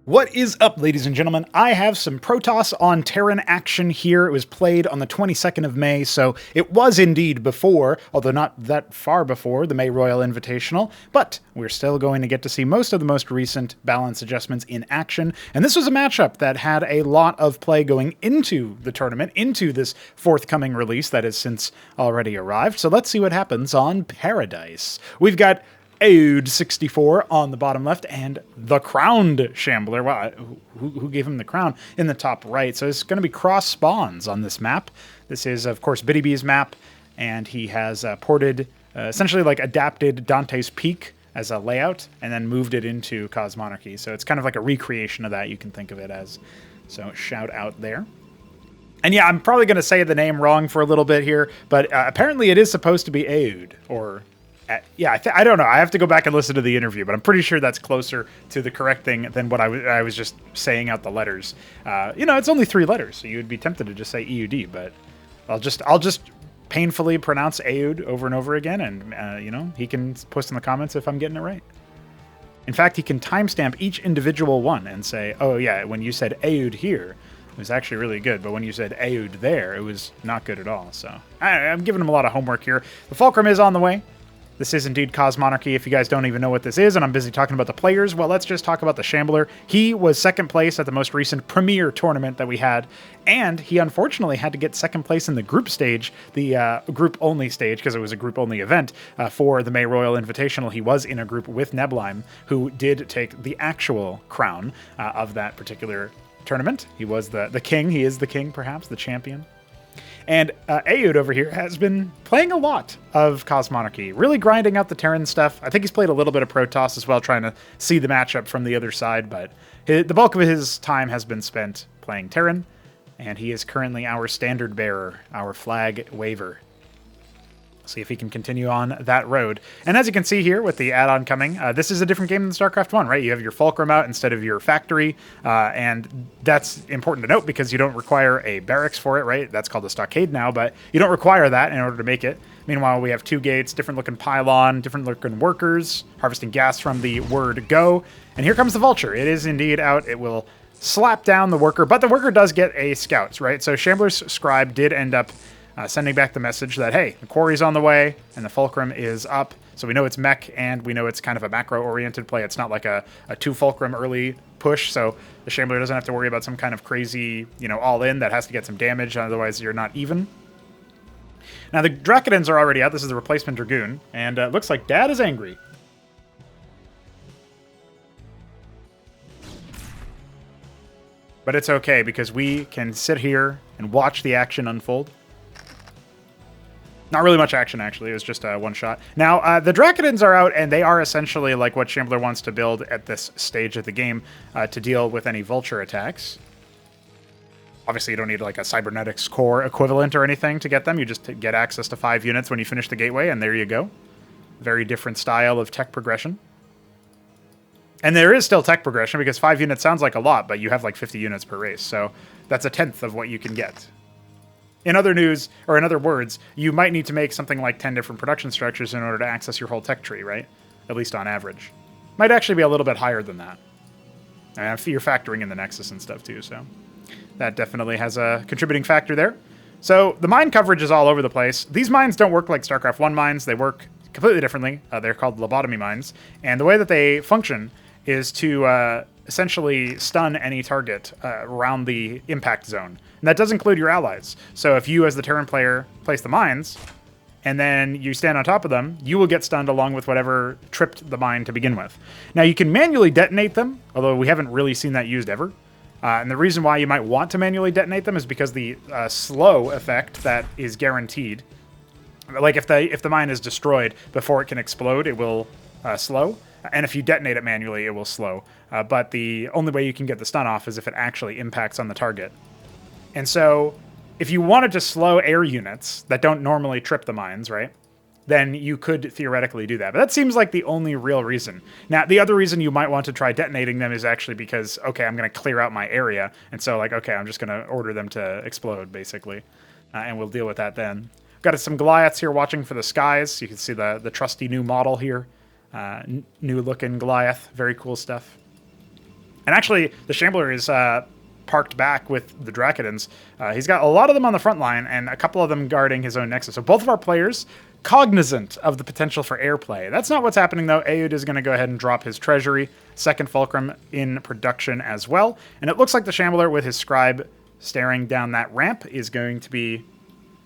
What is up, ladies and gentlemen? I have some Protoss on Terran action here. It was played on the 22nd of May, so it was indeed before, although not that far before, the May Royal Invitational, but we're still going to get to see most of the most recent balance adjustments in action, and this was a matchup that had a lot of play going into the tournament, into this forthcoming release that has since already arrived, so let's see what happens on Paradise. We've got Eud64 on the bottom left, and the crowned Shambler. Wow, who gave him the crown? In the top right. So it's going to be cross spawns on this map. This is, of course, Biddy B's map, and he has ported, essentially like adapted Dante's Peak as a layout, and then moved it into Cosmonarchy. So it's kind of like a recreation of that, you can think of it as. So shout out there. And yeah, I'm probably going to say the name wrong for a little bit here, but apparently it is supposed to be Eud, or... yeah, I don't know. I have to go back and listen to the interview, but I'm pretty sure that's closer to the correct thing than what I was just saying out the letters. It's only 3 letters, so you would be tempted to just say EUD, but I'll just painfully pronounce Eud over and over again, and he can post in the comments if I'm getting it right. In fact, he can timestamp each individual one and say, "Oh yeah, when you said Eud here, it was actually really good, but when you said Eud there, it was not good at all." So I'm giving him a lot of homework here. The Fulcrum is on the way. This is indeed Cosmonarchy. If you guys don't even know what this is, and I'm busy talking about the players, well, let's just talk about the Shambler. He was second place at the most recent Premier tournament that we had, and he unfortunately had to get second place in the group stage, the group-only stage, because it was a group-only event for the May Royal Invitational. He was in a group with Neblime, who did take the actual crown of that particular tournament. He was the king. He is the king, perhaps, the champion. And Eud over here has been playing a lot of Cosmonarchy, really grinding out the Terran stuff. I think he's played a little bit of Protoss as well, trying to see the matchup from the other side, but the bulk of his time has been spent playing Terran, and he is currently our standard bearer, our flag waver. See if he can continue on that road. And as you can see here with the add-on coming, this is a different game than StarCraft 1, right? You have your Fulcrum out instead of your factory, and that's important to note because you don't require a barracks for it, right? That's called a stockade now, but you don't require that in order to make it. Meanwhile, we have 2 gates, different looking pylon, different looking workers, harvesting gas from the word go. And here comes the Vulture. It is indeed out. It will slap down the worker, but the worker does get a scouts, right? So Shambler's scribe did end up sending back the message that, hey, the quarry's on the way and the Fulcrum is up. So we know it's mech and we know it's kind of a macro-oriented play. It's not like a 2 Fulcrum early push, so the Shambler doesn't have to worry about some kind of crazy, all-in that has to get some damage, otherwise you're not even. Now, the Drakodins are already out. This is the replacement Dragoon, and it looks like Dad is angry. But it's okay, because we can sit here and watch the action unfold. Not really much action, actually. It was just one shot. Now, the Drakodins are out, and they are essentially like what Shambler wants to build at this stage of the game to deal with any Vulture attacks. Obviously, you don't need like a Cybernetics core equivalent or anything to get them. You just get access to 5 units when you finish the gateway, and there you go. Very different style of tech progression. And there is still tech progression, because 5 units sounds like a lot, but you have like 50 units per race, so that's 1/10 of what you can get. In other news, or in other words, you might need to make something like 10 different production structures in order to access your whole tech tree, right? At least on average. Might actually be a little bit higher than that. And you're factoring in the Nexus and stuff too, so that definitely has a contributing factor there. So the mine coverage is all over the place. These mines don't work like StarCraft 1 mines. They work completely differently. They're called lobotomy mines. And the way that they function is to essentially stun any target around the impact zone. And that does include your allies. So if you, as the Terran player, place the mines, and then you stand on top of them, you will get stunned along with whatever tripped the mine to begin with. Now, you can manually detonate them, although we haven't really seen that used ever. And the reason why you might want to manually detonate them is because the slow effect that is guaranteed, like if the mine is destroyed before it can explode, it will slow. And if you detonate it manually, it will slow. But the only way you can get the stun off is if it actually impacts on the target. And so if you wanted to slow air units that don't normally trip the mines, right, then you could theoretically do that. But that seems like the only real reason. Now, the other reason you might want to try detonating them is actually because, okay, I'm going to clear out my area. And so, like, okay, I'm just going to order them to explode, basically. And we'll deal with that then. Got some Goliaths here watching for the skies. You can see the trusty new model here. New looking Goliath. Very cool stuff. And actually, the Shambler is parked back with the Dracodons. He's got a lot of them on the front line and a couple of them guarding his own Nexus. So both of our players cognizant of the potential for airplay. That's not what's happening, though. Eud is going to go ahead and drop his Treasury. Second Fulcrum in production as well. And it looks like the Shambler with his Scribe staring down that ramp is going to be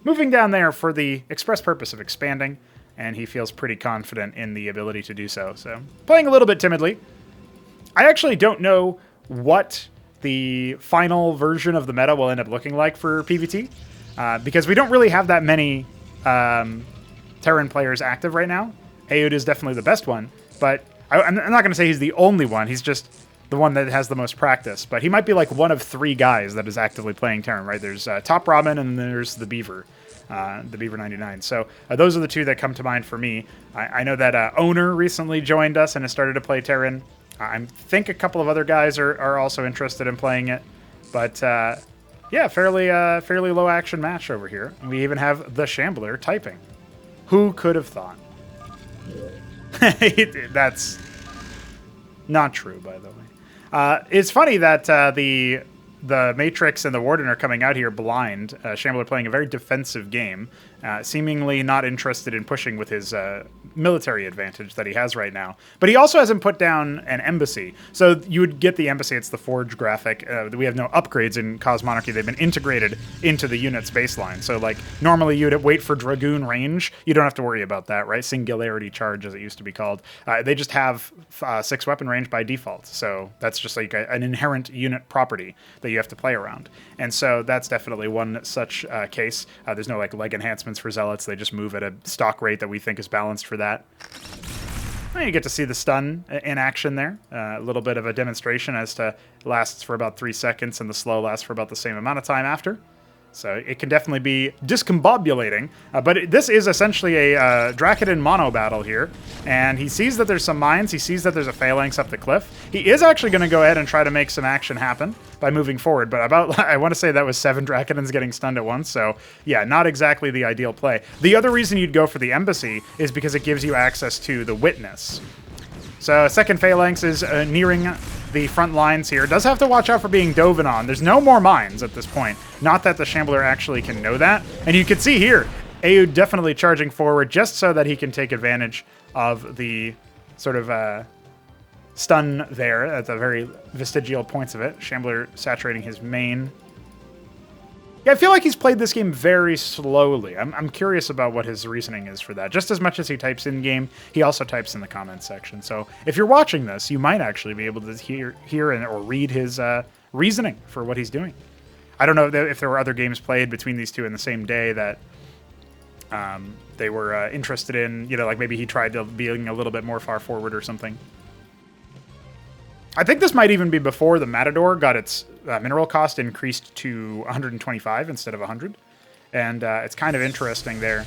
moving down there for the express purpose of expanding. And he feels pretty confident in the ability to do so. So playing a little bit timidly. I actually don't know what the final version of the meta will end up looking like for PvT. Because we don't really have that many Terran players active right now. Eud is definitely the best one, but I'm not going to say he's the only one. He's just the one that has the most practice. But he might be like one of 3 guys that is actively playing Terran, right? There's Top Robin and there's the Beaver 99. So those are the 2 that come to mind for me. I know that Owner recently joined us and has started to play Terran. I think a couple of other guys are also interested in playing it. But yeah, fairly low action match over here. We even have the Shambler typing. Who could have thought? That's not true, by the way. It's funny that the Matrix and the Warden are coming out here blind. Shambler playing a very defensive game, seemingly not interested in pushing with his military advantage that he has right now. But he also hasn't put down an embassy. So you would get the embassy. It's the Forge graphic. We have no upgrades in Cosmonarchy. They've been integrated into the unit's baseline. So like normally you'd wait for Dragoon range. You don't have to worry about that, right? Singularity charge, as it used to be called. They just have 6 weapon range by default. So that's just like an inherent unit property that you have to play around. And so that's definitely one such case. There's no like leg enhancements for Zealots. They just move at a stock rate that we think is balanced for that. Well, you get to see the stun in action there. A little bit of a demonstration as to lasts for about 3 seconds and the slow lasts for about the same amount of time after. So it can definitely be discombobulating, but this is essentially a Dracodon mono battle here, and he sees that there's some mines, he sees that there's a phalanx up the cliff. He is actually going to go ahead and try to make some action happen by moving forward, but I want to say that was 7 Dracodons getting stunned at once, so yeah, not exactly the ideal play. The other reason you'd go for the embassy is because it gives you access to the witness. So second phalanx is nearing the front lines here. Does have to watch out for being dove on. There's no more mines at this point. Not that the Shambler actually can know that. And you can see here, Eud definitely charging forward just so that he can take advantage of the sort of stun there at the very vestigial points of it. Shambler saturating his main. Yeah, I feel like he's played this game very slowly. I'm curious about what his reasoning is for that. Just as much as he types in-game, he also types in the comments section. So if you're watching this, you might actually be able to hear or read his reasoning for what he's doing. I don't know if there were other games played between these 2 in the same day that they were interested in, like maybe he tried to being a little bit more far forward or something. I think this might even be before the Matador got its mineral cost increased to 125 instead of 100, and it's kind of interesting there.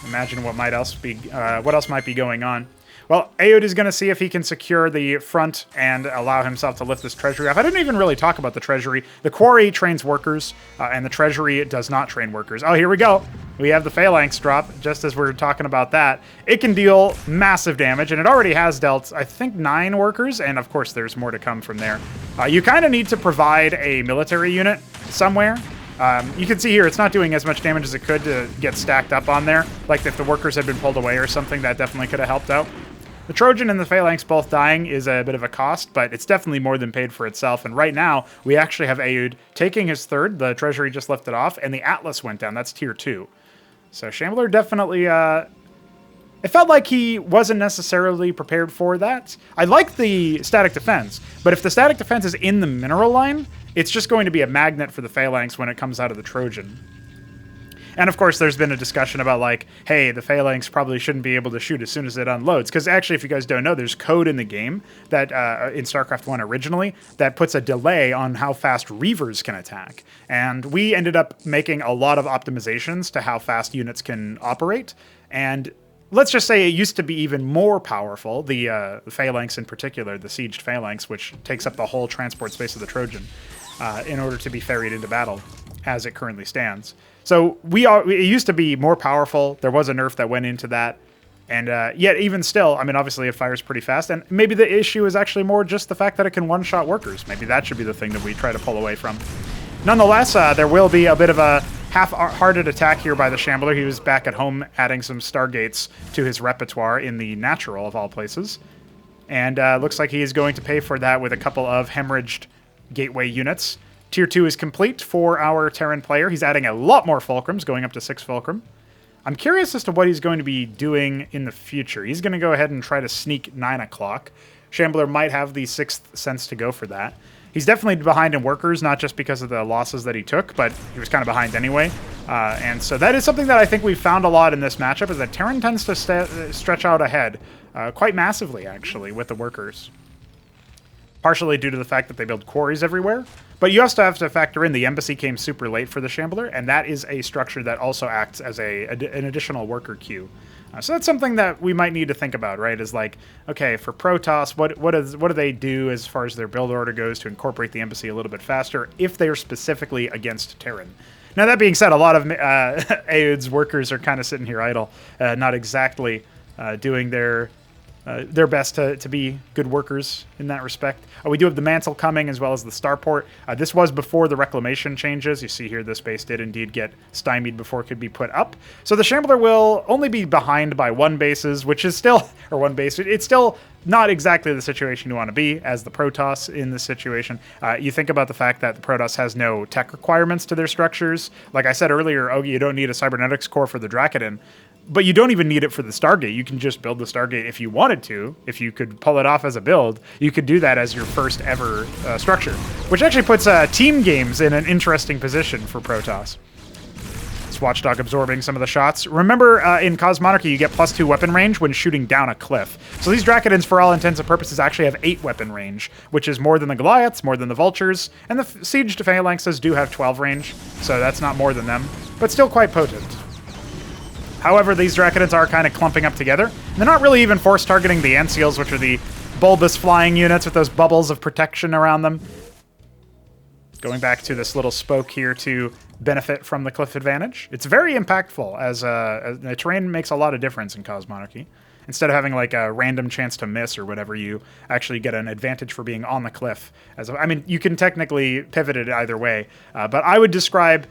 Imagine what else might be going on. Well, Eud is going to see if he can secure the front and allow himself to lift this treasury off. I didn't even really talk about the treasury. The quarry trains workers, and the treasury does not train workers. Oh, here we go. We have the phalanx drop, just as we're talking about that. It can deal massive damage, and it already has dealt, I think, 9 workers, and of course there's more to come from there. You kind of need to provide a military unit somewhere. You can see here, it's not doing as much damage as it could to get stacked up on there. Like if the workers had been pulled away or something, that definitely could have helped out. The Trojan and the Phalanx both dying is a bit of a cost, but it's definitely more than paid for itself. And right now, we actually have Eud taking his 3rd. The Treasury just left it off, and the Atlas went down. That's tier 2. So Shambler definitely... it felt like he wasn't necessarily prepared for that. I like the static defense, but if the static defense is in the mineral line, it's just going to be a magnet for the Phalanx when it comes out of the Trojan. And of course, there's been a discussion about like, hey, the Phalanx probably shouldn't be able to shoot as soon as it unloads. Because actually, if you guys don't know, there's code in the game that in StarCraft 1 originally that puts a delay on how fast Reavers can attack. And we ended up making a lot of optimizations to how fast units can operate. And let's just say it used to be even more powerful, the Phalanx in particular, the sieged Phalanx, which takes up the whole transport space of the Trojan, in order to be ferried into battle as it currently stands. So it used to be more powerful. There was a nerf that went into that. And yet, even still, I mean, obviously it fires pretty fast, and maybe the issue is actually more just the fact that it can one-shot workers. Maybe that should be the thing that we try to pull away from. Nonetheless, there will be a bit of a half-hearted attack here by the Shambler. He was back at home adding some Stargates to his repertoire in the natural, of all places. And looks like he is going to pay for that with a couple of hemorrhaged gateway units. Tier 2 is complete for our Terran player. He's adding a lot more fulcrums, going up to 6 fulcrum. I'm curious as to what he's going to be doing in the future. He's going to go ahead and try to sneak 9 o'clock. Shambler might have the 6th sense to go for that. He's definitely behind in workers, not just because of the losses that he took, but he was kind of behind anyway. And so that is something that I think we've found a lot in this matchup, is that Terran tends to stretch out ahead quite massively, actually, with the workers. Partially due to the fact that they build quarries everywhere. But you also have to factor in the embassy came super late for the Shambler, and that is a structure that also acts as an additional worker queue. So that's something that we might need to think about, right? Is like, okay, for Protoss, what do they do as far as their build order goes to incorporate the embassy a little bit faster if they're specifically against Terran? Now, that being said, a lot of Eud's workers are kind of sitting here idle, not exactly doing their best to be good workers in that respect. We do have the Mantle coming, as well as the Starport. This was before the Reclamation changes. You see here this base did indeed get stymied before it could be put up. So the Shambler will only be behind by 1 bases, which is still, or 1 base, it's still not exactly the situation you want to be as the Protoss in this situation. You think about the fact that the Protoss has no tech requirements to their structures. Like I said earlier, Ogie, you don't need a cybernetics core for the Drakodin. But you don't even need it for the Stargate. You can just build the Stargate if you wanted to. If you could pull it off as a build, you could do that as your first ever structure. Which actually puts team games in an interesting position for Protoss. It's Watchdog absorbing some of the shots. Remember, in Cosmonarchy, you get +2 weapon range when shooting down a cliff. So these Drakodins, for all intents and purposes, actually have 8 weapon range, which is more than the Goliaths, more than the Vultures, and the Sieged Phalanxes do have 12 range, so that's not more than them, but still quite potent. However, these Drakodins are kind of clumping up together. And they're not really even force targeting the Anseals, which are the bulbous flying units with those bubbles of protection around them. Going back to this little spoke here to benefit from the cliff advantage. It's very impactful, as the terrain makes a lot of difference in Cosmonarchy. Instead of having like a random chance to miss or whatever, you actually get an advantage for being on the cliff. I mean, you can technically pivot it either way, but I would describe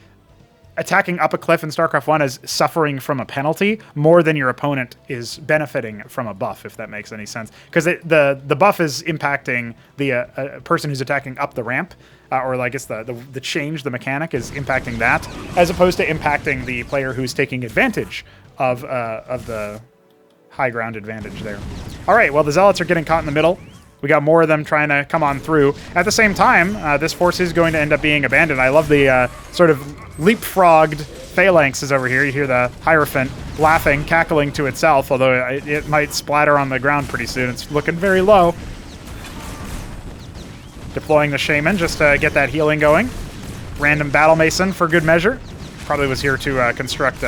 attacking up a cliff in StarCraft 1 as suffering from a penalty more than your opponent is benefiting from a buff, if that makes any sense. Because the buff is impacting the person who's attacking up the ramp, or I guess the change, the mechanic is impacting that, as opposed to impacting the player who's taking advantage of the high ground advantage there. All right, well, the Zealots are getting caught in the middle. We got more of them trying to come on through. At the same time, this force is going to end up being abandoned. I love the sort of leapfrogged phalanxes over here. You hear the Hierophant laughing, cackling to itself, although it might splatter on the ground pretty soon. It's looking very low. Deploying the Shaman just to get that healing going. Random Battle Mason for good measure. Probably was here to construct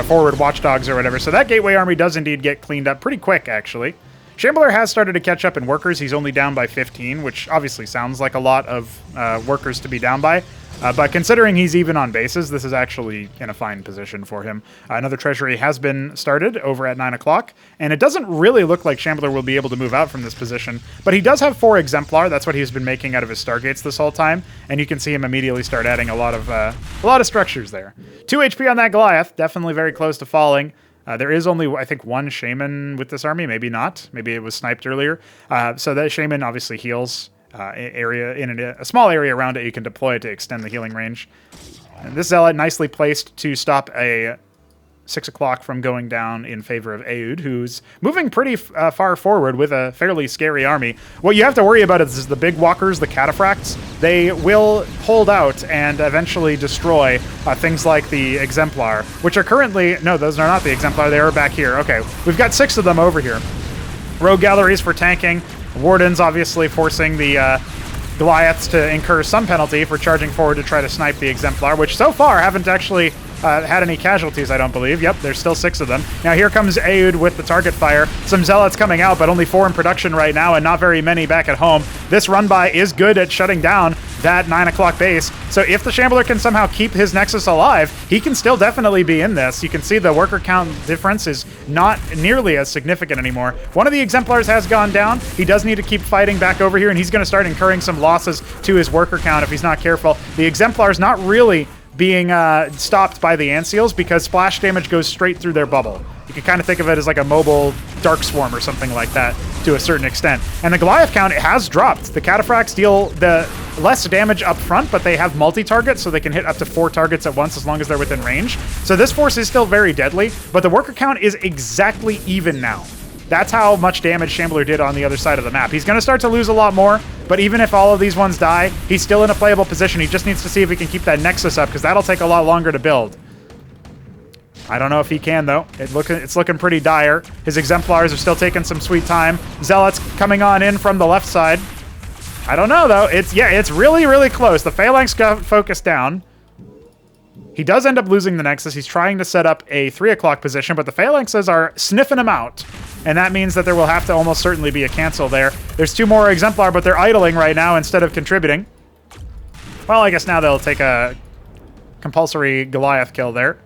forward watchdogs or whatever. So that Gateway Army does indeed get cleaned up pretty quick, actually. Shambler has started to catch up in workers. He's only down by 15, which obviously sounds like a lot of workers to be down by. But considering he's even on bases, this is actually in a fine position for him. Another treasury has been started over at 9 o'clock, and it doesn't really look like Shambler will be able to move out from this position. But he does have 4 Exemplar. That's what he's been making out of his Stargates this whole time, and you can see him immediately start adding a lot of structures there. 2 HP on that Goliath, definitely very close to falling. There is only, I think, 1 Shaman with this army, maybe not. Maybe it was sniped earlier. So that Shaman obviously heals area in a small area around it. You can deploy it to extend the healing range. And this Zealot nicely placed to stop a 6 o'clock from going down in favor of Eud, who's moving pretty far forward with a fairly scary army. What you have to worry about is the big walkers, the cataphracts. They will hold out and eventually destroy things like the Exemplar, which are currently... No, those are not the Exemplar. They are back here. Okay, we've got 6 of them over here. Rogue galleries for tanking. Wardens obviously forcing the Goliaths to incur some penalty for charging forward to try to snipe the Exemplar, which so far haven't actually had any casualties, I don't believe. Yep, there's still 6 of them. Now here comes Eud with the target fire. Some Zealots coming out, but only 4 in production right now and not very many back at home. This run-by is good at shutting down that 9 o'clock base. So if the Shambler can somehow keep his Nexus alive, he can still definitely be in this. You can see the worker count difference is not nearly as significant anymore. One of the Exemplars has gone down. He does need to keep fighting back over here, and he's going to start incurring some losses to his worker count if he's not careful. The Exemplar's not really being stopped by the Ant Seals because splash damage goes straight through their bubble. You can kind of think of it as like a mobile Dark Swarm or something like that to a certain extent. And the Goliath count, it has dropped. The Cataphracts deal the less damage up front, but they have multi-targets, so they can hit up to 4 targets at once as long as they're within range. So this force is still very deadly, but the worker count is exactly even now. That's how much damage Shambler did on the other side of the map. He's going to start to lose a lot more, but even if all of these ones die, he's still in a playable position. He just needs to see if he can keep that Nexus up, because that'll take a lot longer to build. I don't know if he can, though. It's looking pretty dire. His Exemplars are still taking some sweet time. Zealots coming on in from the left side. I don't know, though. It's really, really close. The Phalanx got focused down. He does end up losing the Nexus. He's trying to set up a 3 o'clock position, but the Phalanxes are sniffing him out. And that means that there will have to almost certainly be a cancel there. There's 2 more Exemplar, but they're idling right now instead of contributing. Well, I guess now they'll take a compulsory Goliath kill there.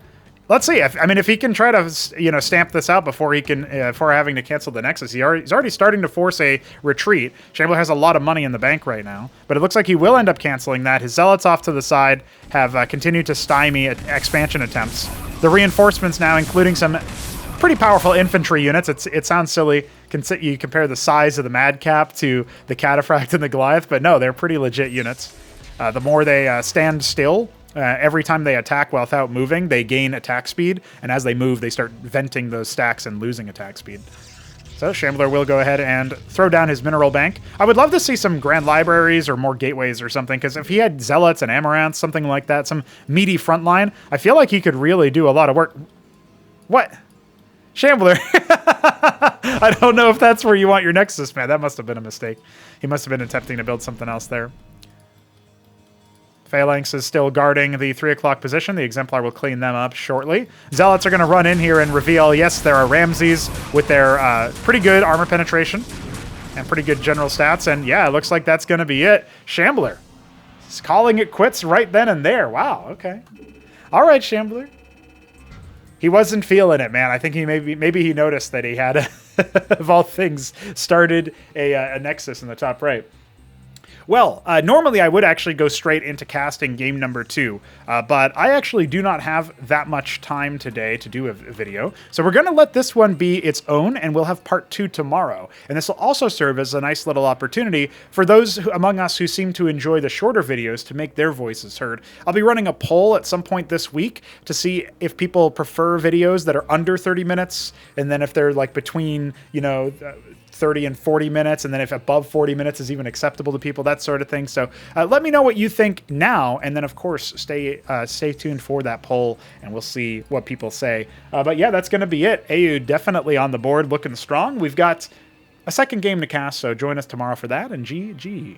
Let's see. If he can try to, stamp this out before he can, before having to cancel the Nexus. He's already starting to force a retreat. Shambler has a lot of money in the bank right now, but it looks like he will end up canceling that. His Zealots off to the side have continued to stymie expansion attempts. The reinforcements now, including some pretty powerful infantry units. It sounds silly. You compare the size of the Madcap to the Cataphract and the Goliath, but no, they're pretty legit units. The more they stand still, every time they attack without moving, they gain attack speed, and as they move, they start venting those stacks and losing attack speed. So Shambler will go ahead and throw down his mineral bank. I would love to see some Grand Libraries or more gateways or something, because if he had Zealots and Amaranths, something like that, some meaty front line, I feel like he could really do a lot of work. What? Shambler. I don't know if that's where you want your Nexus, man. That must have been a mistake. He must have been attempting to build something else there. Phalanx is still guarding the 3 o'clock position. The Exemplar will clean them up shortly. Zealots are going to run in here and reveal, yes, there are Ramses with their pretty good armor penetration and pretty good general stats. And yeah, it looks like that's going to be it. Shambler is calling it quits right then and there. Wow, okay. All right, Shambler. He wasn't feeling it, man. I think he maybe he noticed that he had, of all things, started a Nexus in the top right. Well, normally I would actually go straight into casting game number 2, but I actually do not have that much time today to do a video. So we're going to let this one be its own, and we'll have part 2 tomorrow. And this will also serve as a nice little opportunity for those among us who seem to enjoy the shorter videos to make their voices heard. I'll be running a poll at some point this week to see if people prefer videos that are under 30 minutes, and then if they're like between, 30 and 40 minutes, and then if above 40 minutes is even acceptable to people, that sort of thing. So let me know what you think now, and then of course stay tuned for that poll, and we'll see what people say. But yeah, that's going to be it. Eud definitely on the board, looking strong. We've got a second game to cast, so join us tomorrow for that, and GG.